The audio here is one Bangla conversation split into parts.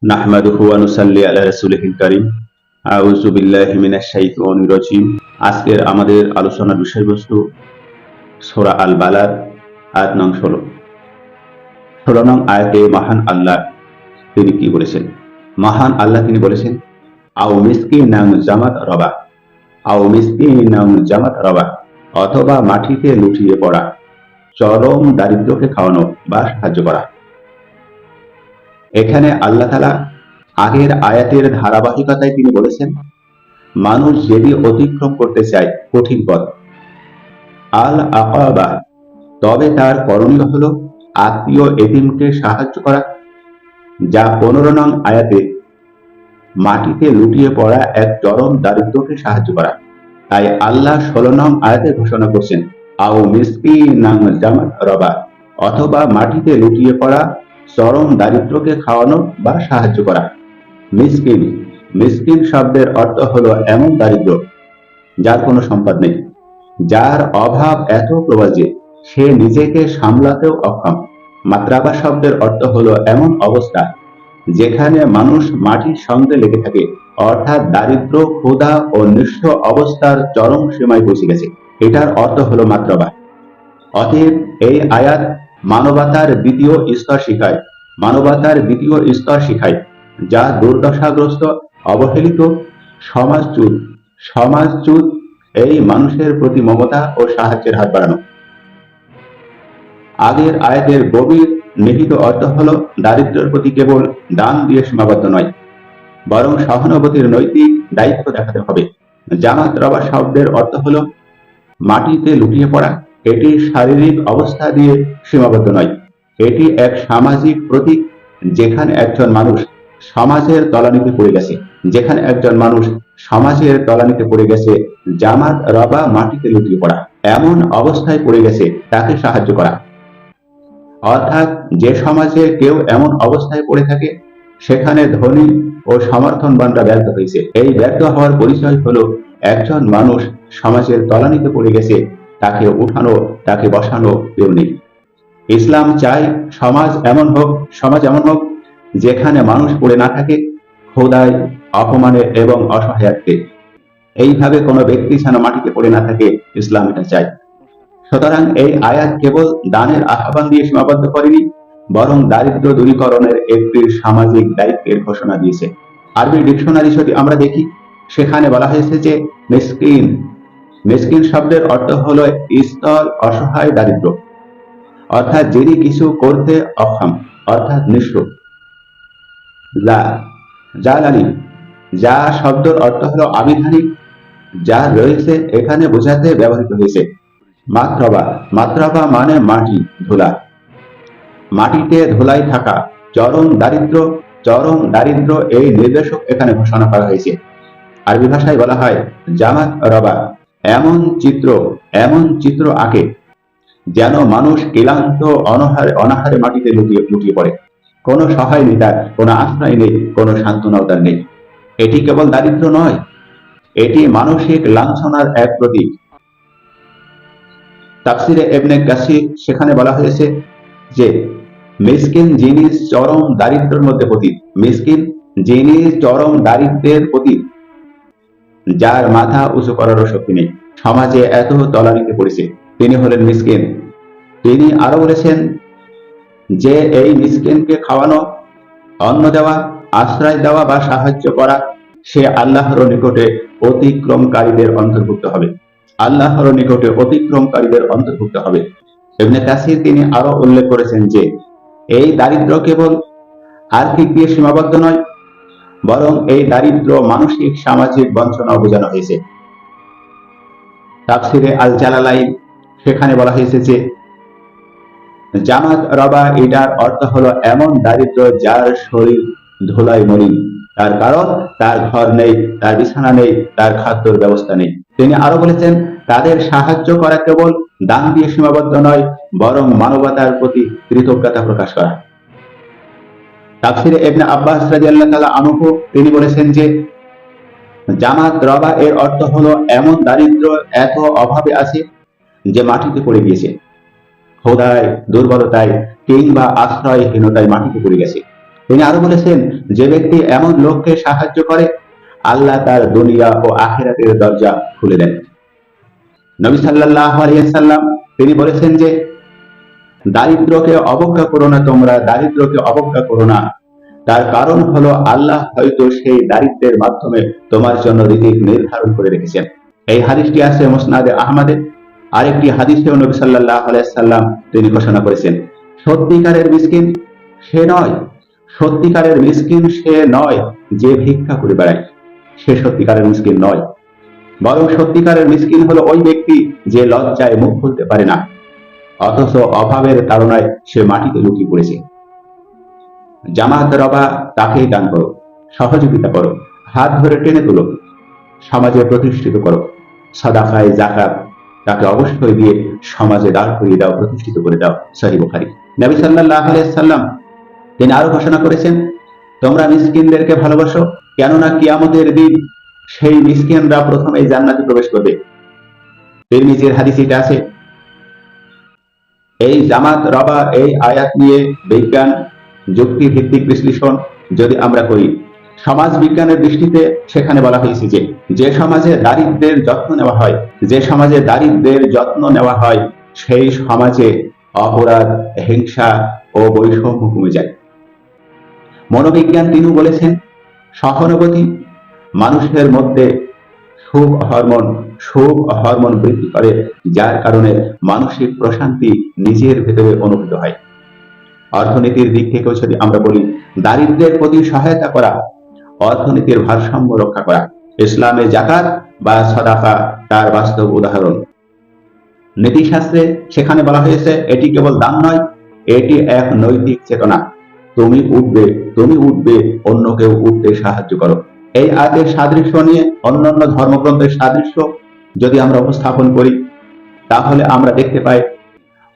নাহমাদুহু ওয়া নুসাল্লি আলা রাসূলিহিল কারীম। আউযু বিল্লাহি মিনাশ শাইতানির রাজীম। আজকের আমাদের আলোচনার বিষয়বস্তু সূরা আল বালাদ আয়াত নং 16। 16 নং আয়াতে মহান আল্লাহ তিনি কি বলেছেন? মহান আল্লাহ তিনি বলেছেন, আও মিসকিনান জামাত রবা, আও মিসকিনান জামাত রবা, অথবা মাটিতে লুটিয়ে পড়া, চরম দারিদ্রকে খাওয়ানো বা সাহায্য করা। এখানে আল্লাহ তাআলা আগের আয়াতের ধারাবাহিকতায় তিনি বলেছেন, মানুষ যদি অতিক্রম করতে চায় কঠিন পথ আল আকাবা, তবে তার করণীয় হলো আত্মীয় এতিমকে সাহায্য করা, যা 15 নং আয়াতে মাটিতে লুটিয়ে পড়া এক চরম দারিদ্রকে সাহায্য করা। তাই আল্লাহ 16 নং আয়াতে ঘোষণা করছেন, আও মিসকিনান জামাত রবা, অথবা মাটিতে লুটিয়ে পড়া চরম দারিদ্রকে খাওয়ানো বা সাহায্য করা। মিসকিন, মিসকিন শব্দের অর্থ হলো এমন দারিদ্র যার কোনো সম্পদ নেই, যার অভাব এত প্রবল যে সে নিজেকে সামলাতেও অক্ষম। মাত্রাবা শব্দের অর্থ হলো এমন অবস্থা যেখানে মানুষ মাটির সঙ্গে লেগে থাকে, অর্থাৎ দারিদ্র, ক্ষুধা ও নিঃস্ব অবস্থার চরম সীমায় পৌঁছে গেছে। এটার অর্থ হলো মাত্রাবা। অতএব এই আয়াত মানবতার দ্বিতীয় স্তর শিখায়, মানবতার দ্বিতীয় স্তর শিখায়, যা দুর্দশাগ্রস্ত, অবহেলিত, সমাজচ্যুত সমাজচ্যুত এই মানুষের প্রতি মমতা ও সাহায্যের হাত বাড়ানো। আগের আয়াতের গভীর নিহিত অর্থ হলো দারিদ্রের প্রতি কেবল দান দিয়ে সীমাবদ্ধ নয়, বরং সহানুভূতির নৈতিক দায়িত্ব দেখাতে হবে। জামাত রবা শব্দের অর্থ হলো মাটিতে লুটিয়ে পড়া। এটি শারীরিক অবস্থা দিয়ে সীমাবদ্ধ নয়, এটি এক সামাজিক প্রতীক। যেখানে একজন মানুষ সমাজের তলানিতে পড়ে গেছে, যেখানে একজন মানুষ সমাজের তলানিতে পড়ে গেছে, জামাত রবা মাটিতে লুটিয়ে পড়া, এমন অবস্থায় পড়ে গেছে, তাকে সাহায্য করা। অর্থাৎ যে সমাজে কেউ এমন অবস্থায় পড়ে থাকে, সেখানে ধনী ও সমর্থনবানরা ব্যর্থ হয়েছে। এই ব্যর্থ হওয়ার পরিচয় হলো একজন মানুষ সমাজের তলানিতে পড়ে গেছে, তাকে উঠানো, তাকে বসানো কেউ নেই। ইসলাম চায় সমাজ এমন হোক যেখানে মানুষ পড়ে না থাকে ক্ষুধায়, অপমানে এবং অসহায়ত্বে। এইভাবে কোনো ব্যক্তি যেন মাটিতে পড়ে না থাকে, ইসলাম এটা চায়। সুতরাং এই আয়াত কেবল দানের আহ্বান দিয়ে সীমাবদ্ধ করেনি, বরং দারিদ্র দূরীকরণের একটি সামাজিক দায়িত্বের ঘোষণা দিয়েছে। আরবি ডিকশনারি যদি আমরা দেখি, সেখানে বলা হয়েছে যে মিসকিন, মিসকিন শব্দের অর্থ হলো স্থল অসহায় দারিদ্র, অর্থাৎ যিনি কিছু করতে অক্ষম, অর্থাৎ নিঃস্ব। লা জালালি, যা শব্দের অর্থ হলো আবিধানিক, যা রয়েছে এখানে বোঝাতে ব্যবহৃত হয়েছে। মাত্রবা, মাত্রবা মানে মাটি, ধুলা, মাটিতে ধুলাই থাকা, চরম দারিদ্র, চরম দারিদ্র এই নির্দেশক এখানে ঘোষণা করা হয়েছে। আরবি ভাষায় বলা হয় জামাত রবা, এমন চিত্র আঁকে যেন মানুষ ক্লান্ত অনাহারে মাটিতে লুটিয়ে পড়ে। কোনো সহায় নেই তার, কোনো আশ্রয় নেই, কোনো সান্ত্বনাও তার নেই। এটি কেবল দারিদ্র নয়, এটি মানসিক লাঞ্ছনার এক প্রতীক। তাফসিরে ইবনে কাসির সেখানে বলা হয়েছে যে মিসকিন যিনি চরম দারিদ্রের মধ্যে পতিত, মিসকিন যিনি চরম দারিদ্রের পতিত, যার মাথা উঁচু করারও শক্তি নেই, সমাজে এত তলানিতে পড়েছে, তিনি হলেন মিসকিন। তিনি আরো বলেছেন যে এই মিসকিনকে খাওয়ানো, অন্ন দেওয়া, আশ্রয় দেওয়া বা সাহায্য করা, সে আল্লাহর নিকটে অতিক্রমকারীদের অন্তর্ভুক্ত হবে, আল্লাহর নিকটে অতিক্রমকারীদের অন্তর্ভুক্ত হবে। ইবনে কাসির তিনি আরো উল্লেখ করেছেন যে এই দারিদ্র কেবল আর্থিক দিয়ে সীমাবদ্ধ নয়, বরং এই দারিদ্র মানসিক সামাজিক বঞ্চনা বোঝানো হয়েছে। তাফসিরে আল জালালাইন সেখানে বলা হয়েছে যে জামাত রবা এটার অর্থ হলো এমন দারিদ্র যার শরীর ধুলায় মলিন, তার কারণ তার ঘর নেই, তার বিছানা নেই, তার খাদ্যের ব্যবস্থা নেই। তিনি আরো বলেছেন তাদের সাহায্য করা কেবল দান দিয়ে সীমাবদ্ধ নয়, বরং মানবতার প্রতি কৃতজ্ঞতা প্রকাশ করা। তাফসিরে ইবনে আব্বাস রাদিয়াল্লাহু তাআলা আনহু তিনি বলেছেন যে জামাত রবা এর অর্থ হলো এমন দারিদ্র এত অভাবে আছে যে মাটিতে পড়ে গিয়েছে, ক্ষুধায়, দুর্বলতায় কিংবা আশ্রয়হীনতায় মাটিতে পড়ে গেছে। তিনি আরো বলেছেন, যে ব্যক্তি এমন লোককে সাহায্য করে, আল্লাহ তার দুনিয়া ও আখিরাতের দরজা খুলে দেন। নবী সাল্লাল্লাহু আলাইহি ওয়াসাল্লাম তিনি বলেছেন যে, দারিদ্রকে অবজ্ঞা করো না, তোমরা দারিদ্রকে অবজ্ঞা করো না। তার কারণ হলো আল্লাহ হয়তো সেই দারিদ্রের মাধ্যমে তোমার জন্য রিজিক নির্ধারণ করে রেখেছেন। এই হাদিসটি আছে মুসনাদে আহমদে। আরেকটি হাদিসেও নবী সাল্লাল্লাহু আলাইহি ওয়াসাল্লাম তিনি ঘোষণা করেছেন, সত্যিকারের মিসকিন সে নয়, সত্যিকারের মিসকিন সে নয় যে ভিক্ষা করে বেড়ায়, সে সত্যিকারের মিসকিন নয়। বরং সত্যিকারের মিসকিন হলো ওই ব্যক্তি যে লজ্জায় মুখ খুলতে পারে না, অথচ অভাবের তাড়নায় সে মাটিতে লুকিয়ে পড়েছে। জামাত রবা তাকেই দান করো, সহযোগিতা করো, হাত ধরে টেনে তুলো, সমাজে প্রতিষ্ঠিত করো। সাদাকায়ে যাকাত তাকে অবশ্যই দিয়ে সমাজে দাঁড় করিয়ে দাও, প্রতিষ্ঠিত করে দাও। সহিহ বুখারী। নবী সাল্লাল্লাহু আলাইহি ওয়াসাল্লাম তিনি আরো ঘোষণা করেছেন, তোমরা মিসকিনদেরকে ভালোবাসো, কেননা কিয়ামতের দিন সেই মিসকিনরা প্রথমে জান্নাতে প্রবেশ করবে। তিরমিজির হাদিস এটা আছে। এই জামাত রবা এই আয়াত নিয়ে বিজ্ঞান যুক্তি ভিত্তিক বিশ্লেষণ যদি আমরা করি, সমাজ বিজ্ঞানের দৃষ্টিতে সেখানে বলা হয়েছে যে, যে সমাজে দারিদ্রের যত্ন নেওয়া হয়, যে সমাজে দারিদ্রের যত্ন নেওয়া হয়, সেই সমাজে অপরাধ, হিংসা ও বৈষম্য কমে যায়। মনোবিজ্ঞান তিনিও বলেছেন, সহানুভূতি মানুষের মধ্যে সুখ হরমোন বৃদ্ধি করে, যার কারণে মানসিক প্রশান্তি নিজের ভেতরে অনুভূত হয়। অর্থনীতির দিক থেকেও যদি আমরা বলি, দারিদ্রের প্রতি সহায়তা করা অর্থনীতির ভারসাম্য রক্ষা করা। ইসলামে যাকাত বা সাদাকা তার বাস্তব উদাহরণ। নীতিশাস্ত্রে সেখানে বলা হয়েছে, এটি কেবল দান নয়, এটি এক নৈতিক চেতনা। তুমি উঠবে, অন্যকেও উঠতে সাহায্য করো। এই আয়াতের সাদৃশ্য নিয়ে অন্যান্য ধর্মগ্রন্থের সাদৃশ্য যদি আমরা উপস্থাপন করি, তাহলে আমরা দেখতে পাই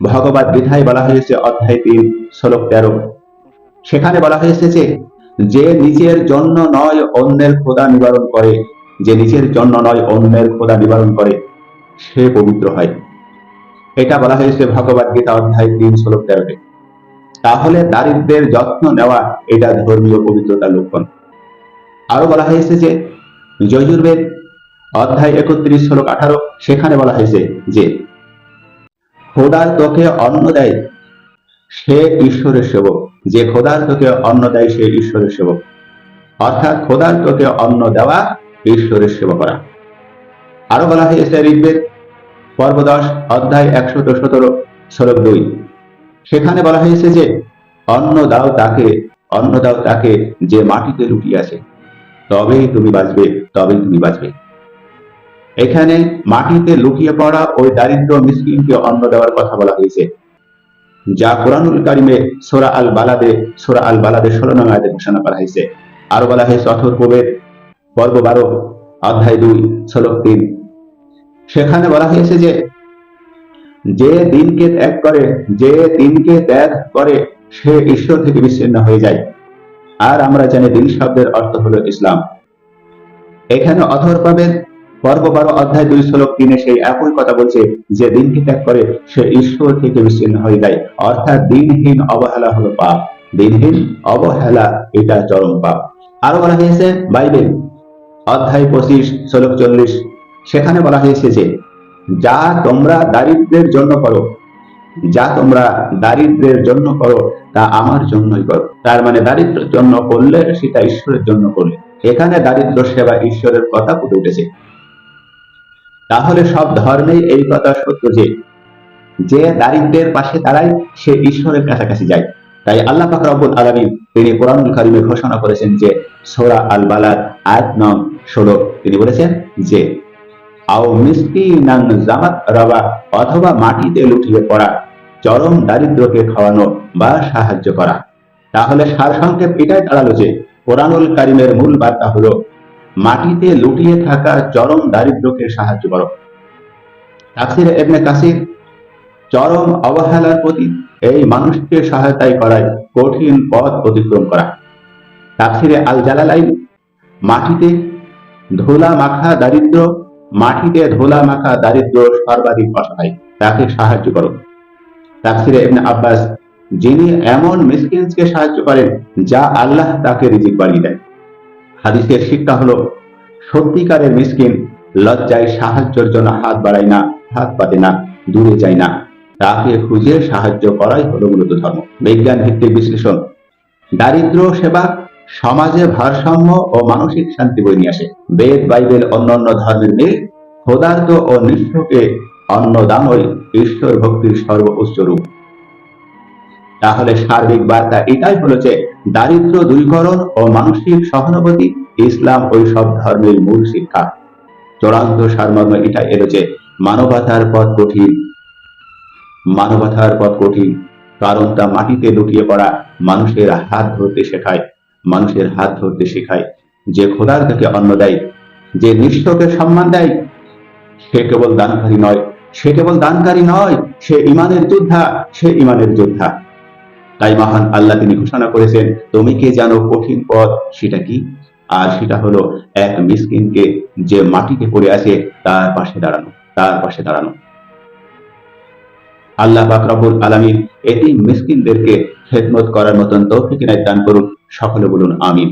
ভগবত গীতায় বলা হয়েছে অধ্যায় 3 শ্লোক 13, সেখানে বলা হয়েছে যে নিজের জন্য নয় অন্যের ক্ষুধা নিবারণ করে, যে নিজের জন্য নয় অন্যের ক্ষুধা নিবারণ করে, সে পবিত্র হয়। এটা বলা হয়েছে ভগবত গীতা অধ্যায় 3 শ্লোক 13-তে। তাহলে দারিদ্রের যত্ন নেওয়া এটা ধর্মীয় পবিত্রতার লক্ষণ। আরো বলা হয়েছে যে যজুর্বেদ অধ্যায় 31 শ্লোক 18, সেখানে বলা হয়েছে যে খোদার তোকে অন্ন দেয় সে ঈশ্বরের সেবক, যে খোদার তোকে অন্ন দেয় সে ঈশ্বরের সেবক। অর্থাৎ খোদার তোকে অন্ন দেওয়া ঈশ্বরের সেবা করা। আরো বলা হয়েছে ঋগ্বেদ পর্ব 10 অধ্যায় 117 শ্লোক 2, সেখানে বলা হয়েছে যে অন্ন দাও তাকে যে মাটিতে লুকিয়ে আছে, তবেই তুমি বাঁচবে। এখানে মাটিতে লুকিয়ে পড়া ওই দারিদ্র মিসকিনকে অন্ন দেওয়ার কথা বলা হয়েছে, যা কুরআনুল কারীমে সূরা আল বালাদে 16 নং আয়াতে ঘোষণা করা হয়েছে। আরো বলা হয়েছে অথর্ববেদ পর্ব 12 অধ্যায় 2 শ্লোক 3, সেখানে বলা হয়েছে যে দিনকে ত্যাগ করে সে ঈশ্বর থেকে বিচ্ছিন্ন হয়ে যায়। আর আমরা জানি দিন শব্দের অর্থ হলো ইসলাম। এখানে অথর্ববেদ পর্ব 12 অধ্যায় 2 শ্লোক 3 সেই একই কথা বলছে, যে দিনকে ত্যাগ করে সে ঈশ্বর থেকে বিচ্ছিন্ন হয়ে যায়। অর্থাৎ দিনহীন অবহেলা হলো পাপ, দিনহীন অবহেলা এটা চরম পাপ। আরো বলা হয়েছে বাইবেল অধ্যায় 25 শ্লোক 40, সেখানে বলা হয়েছে যে যা তোমরা দারিদ্রের জন্য করো তা আমার জন্যই করো। তার মানে দারিদ্রের জন্য করলে সেটা ঈশ্বরের জন্য করলে। এখানে দারিদ্র সেবা ঈশ্বরের কথা ফুটে উঠেছে। তাহলে সব ধর্মেই এই কথা সত্য যে দারিদ্রের পাশে দাঁড়ায় সে ঈশ্বরের কাছাকাছি যায়। তাই আল্লাহ পাক রব্বুল আলামিন তিনি কোরআনুল কারীমে ঘোষণা করেছেন যে সূরা আল বালাদ আয়াত নং 16 তিনি বলেছেন যে আও মিসকিনান জামাত রাবা, অথবা মাটিতে লুটিয়ে পড়া চরম দারিদ্রকে খাওয়ানো বা সাহায্য করা। তাহলে সারসংক্ষেপ এটাই দাঁড়ালো যে কোরআনুল কারীমের মূল বার্তা হলো মাটিতে লুটিয়ে থাকা চরম দারিদ্রকে সাহায্য করো। তাফসীরে ইবনে কাসির চরম অবহেলার প্রতি এই মানুষকে সহায়তায় করায় কঠিন পথ অতিক্রম করা। তাফসীরে আল জালালাইন মাটিতে ধুলা মাখা দারিদ্র সর্বাধিক অসহায়, তাকে সাহায্য করো। তাফসীরে ইবনে আব্বাস যিনি এমন মিসকিনকে সাহায্য করেন যা আল্লাহ তাকে রিজিক বাড়িয়ে দেয়। হাদিসের শিক্ষা হলো, সত্যিকারের মিসকিন লজ্জায় সাহায্যের জন্য হাত বাড়ায় না, হাত পাতে না, দূরে যায় না। তাকে খুঁজে সাহায্য করাই হলো মূলত ধর্ম। বিজ্ঞান ভিত্তিক বিশ্লেষণ: দারিদ্র সেবা সমাজে ভারসাম্য ও মানসিক শান্তি বয়ে নিয়ে আসে। বেদ, বাইবেল, অন্যান্য ধর্মের মিল ক্ষুধার্ত ও নিঃস্বকে অন্নদানই ঈশ্বর ভক্তির সর্বোচ্চ রূপ। তাহলে সার্বিক বার্তা এটাই হলো যে দারিদ্র দূরীকরণ ও মানসিক সহানুভূতি ইসলাম ওই সব ধর্মের মূল শিক্ষা। চূড়ান্ত সারমর্ম এটা এলো যে মানবতার পথ কঠিন, মানবতার পথ কঠিন, কারণ তা মাটিতে লুটিয়ে পড়া মানুষের হাত ধরতে শেখায়, মানুষের হাত ধরতে শেখায়। যে ক্ষুধার্তকে অন্ন দেয়, যে নিঃস্বকে সম্মান দেয়, সে কেবল দানকারী নয়, সে কেবল দানকারী নয়, সে ইমানের যোদ্ধা, সে ইমানের যোদ্ধা। তাই মহান আল্লাহ তিনি ঘোষণা করেছেন, তুমি কি জানো কঠিন পথ সেটা কি? আর সেটা হলো এক মিসকিনকে যে মাটিতে পড়ে আছে তার পাশে দাঁড়ানো, তার পাশে দাঁড়ানো। আল্লাহ পাক রব্বুল আলামিন এতিম মিসকিনদেরকে খেদমত করার মতন তৌফিক ইনায়েত দান করুন। সকলে বলুন আমিন।